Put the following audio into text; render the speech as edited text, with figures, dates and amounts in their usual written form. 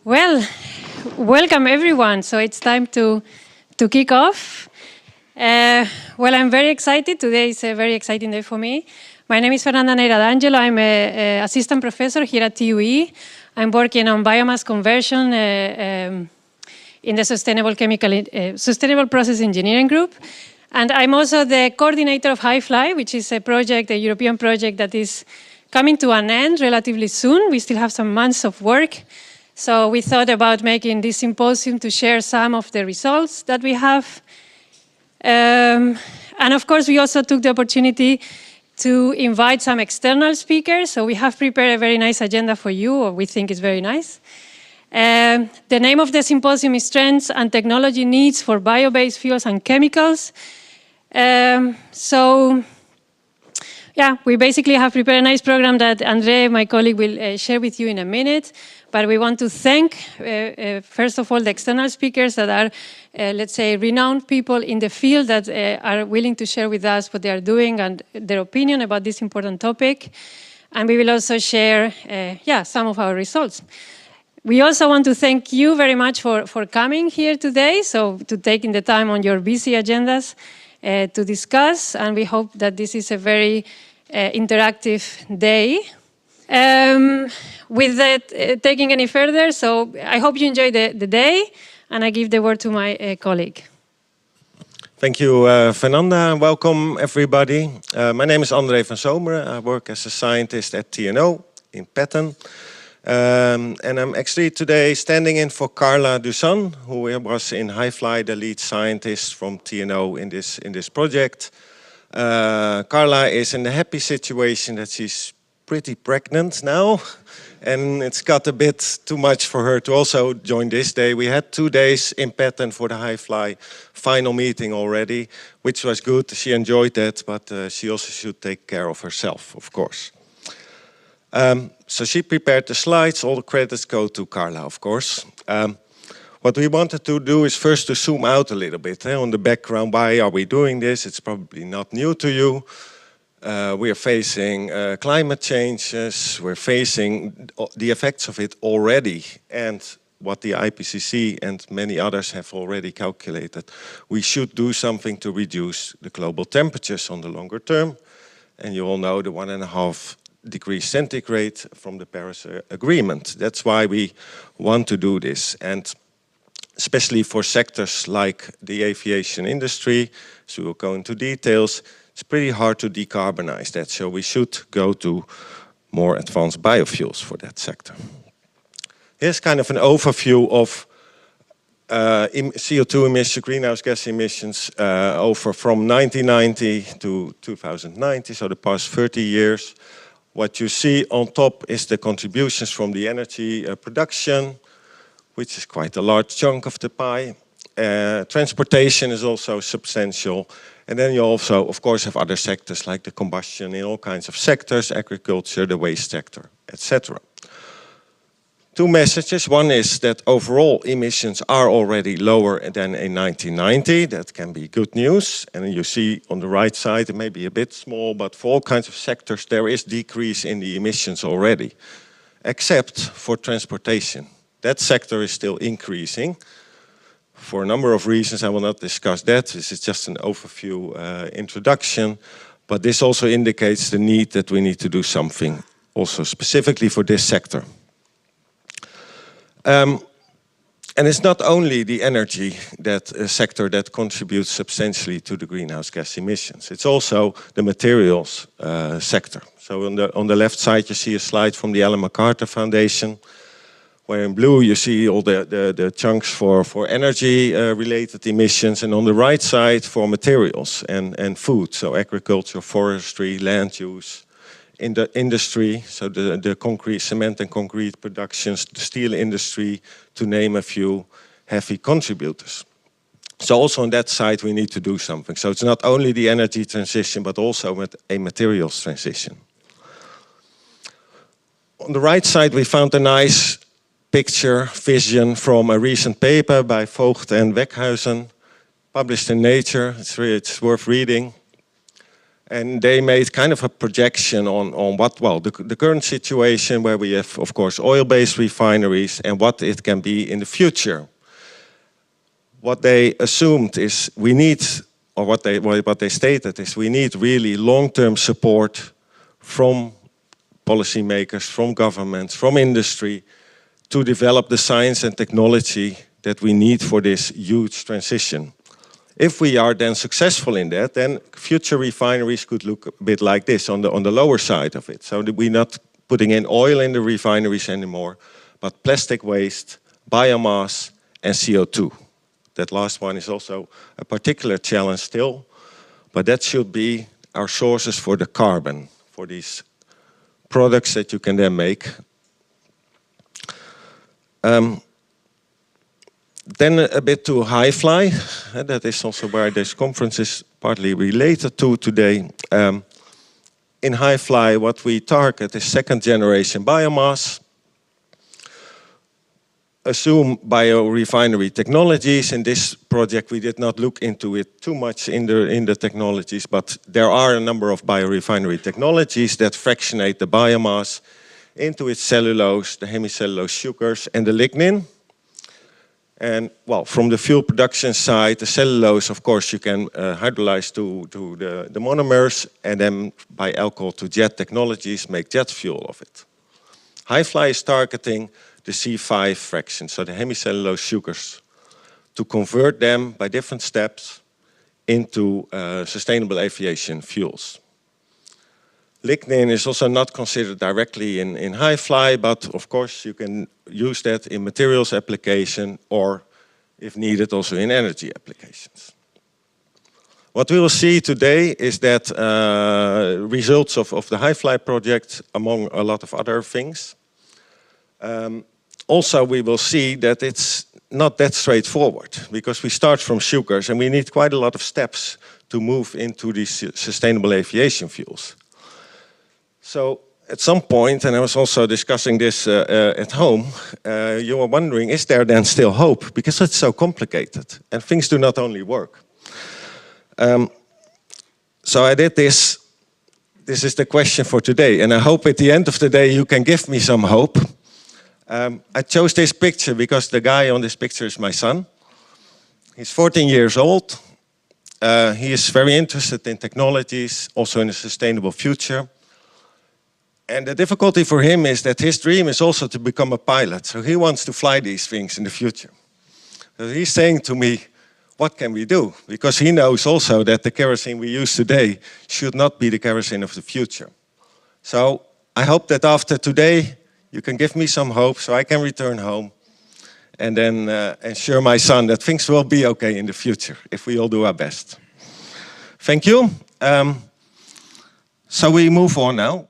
Well, welcome everyone. So it's time to kick off. Well, I'm very excited. Today is a very exciting day for me. My name is Fernanda Neira D'Angelo. I'm an assistant professor here at TUE. I'm working on biomass conversion in the Sustainable Process Engineering Group. And I'm also the coordinator of HIGFLY, which is a project, a European project that is coming to an end relatively soon. We still have some months of work. So we thought about making this symposium to share some of the results that we have. And of course, we also took the opportunity to invite some external speakers. So we have prepared a very nice agenda for you, or we think it's very nice. The name of the symposium is Trends and Technology Needs for Bio-Based Fuels and Chemicals. Yeah, we basically have prepared a nice program that André, my colleague, will share with you in a minute. But we want to thank, first of all, the external speakers that are, let's say, renowned people in the field that are willing to share with us what they are doing and their opinion about this important topic. And we will also share, some of our results. We also want to thank you very much for coming here today, so to taking the time on your busy agendas to discuss, and we hope that this is a very interactive day. With that, taking any further, so I hope you enjoy the day, and I give the word to my colleague. Thank you, Fernanda. Welcome, everybody. My name is André Van Zomeren. I work as a scientist at TNO in Petten. And I'm actually today standing in for Carla Dusan, who was in HIGFLY, the lead scientist from TNO in this project. Carla is in the happy situation that she's pretty pregnant now, and it's got a bit too much for her to also join this day. We had 2 days in Petten for the HIGFLY final meeting already, which was good. She enjoyed that, but she also should take care of herself, of course. So she prepared the slides. All the credits go to Carla, of course. What we wanted to do is first to zoom out a little bit on the background. Why are we doing this? It's probably not new to you. We are facing climate changes. We're facing the effects of it already. And what the IPCC and many others have already calculated. We should do something to reduce the global temperatures on the longer term. And you all know the 1.5 degrees centigrade from the Paris Agreement. That's why we want to do this. And especially for sectors like the aviation industry, so we'll go into details, it's pretty hard to decarbonize that. So we should go to more advanced biofuels for that sector. Here's kind of an overview of CO2 emissions, greenhouse gas emissions over from 1990 to 2090, so the past 30 years. What you see on top is the contributions from the energy production, which is quite a large chunk of the pie. Transportation is also substantial. And then you also, of course, have other sectors like the combustion in all kinds of sectors, agriculture, the waste sector, etc. 2 messages. One is that overall emissions are already lower than in 1990. That can be good news. And you see on the right side, it may be a bit small, but for all kinds of sectors, there is decrease in the emissions already, except for transportation. That sector is still increasing for a number of reasons. I will not discuss that. This is just an overview introduction. But this also indicates the need that we need to do something also specifically for this sector. And it's not only the energy sector that contributes substantially to the greenhouse gas emissions. It's also the materials sector. So on the left side, you see a slide from the Ellen MacArthur Foundation, where in blue you see all the chunks for energy-related emissions, and on the right side for materials and food, so agriculture, forestry, land use. In the industry, so the concrete, cement and concrete productions, the steel industry, to name a few heavy contributors. So also on that side we need to do something. So it's not only the energy transition, but also a materials transition. On the right side we found a nice picture, vision from a recent paper by Vogt and Weckhuizen, published in Nature. It's worth reading. And they made kind of a projection on what, well, the current situation where we have, of course, oil-based refineries and what it can be in the future. What they assumed is we need, or what they stated is we need really long-term support from policymakers, from governments, from industry to develop the science and technology that we need for this huge transition. If we are then successful in that, then future refineries could look a bit like this on the lower side of it. So that we're not putting in oil in the refineries anymore, but plastic waste, biomass, and CO2. That last one is also a particular challenge still, but that should be our sources for the carbon, for these products that you can then make. Then a bit to HIGFLY, that is also where this conference is partly related to today. In HIGFLY, what we target is second generation biomass. Assume biorefinery technologies. In this project, we did not look into it too much in the technologies, but there are a number of biorefinery technologies that fractionate the biomass into its cellulose, the hemicellulose sugars, and the lignin. And well, from the fuel production side, the cellulose, of course, you can hydrolyze to the monomers, and then by alcohol to jet technologies make jet fuel of it. HIGFLY is targeting the C5 fraction, so the hemicellulose sugars, to convert them by different steps into sustainable aviation fuels. Lignin is also not considered directly in HIGFLY, but of course you can use that in materials application or, if needed, also in energy applications. What we will see today is that results of the HIGFLY project, among a lot of other things. Also, we will see that it's not that straightforward, because we start from sugars and we need quite a lot of steps to move into these sustainable aviation fuels. So at some point, and I was also discussing this at home, you were wondering, is there then still hope? Because it's so complicated and things do not only work. So I did this. This is the question for today, and I hope at the end of the day you can give me some hope. I chose this picture because the guy on this picture is my son. He's 14 years old. He is very interested in technologies, also in a sustainable future. And the difficulty for him is that his dream is also to become a pilot. So he wants to fly these things in the future. So he's saying to me, what can we do? Because he knows also that the kerosene we use today should not be the kerosene of the future. So I hope that after today, you can give me some hope so I can return home and then ensure my son that things will be okay in the future if we all do our best. Thank you. So we move on now.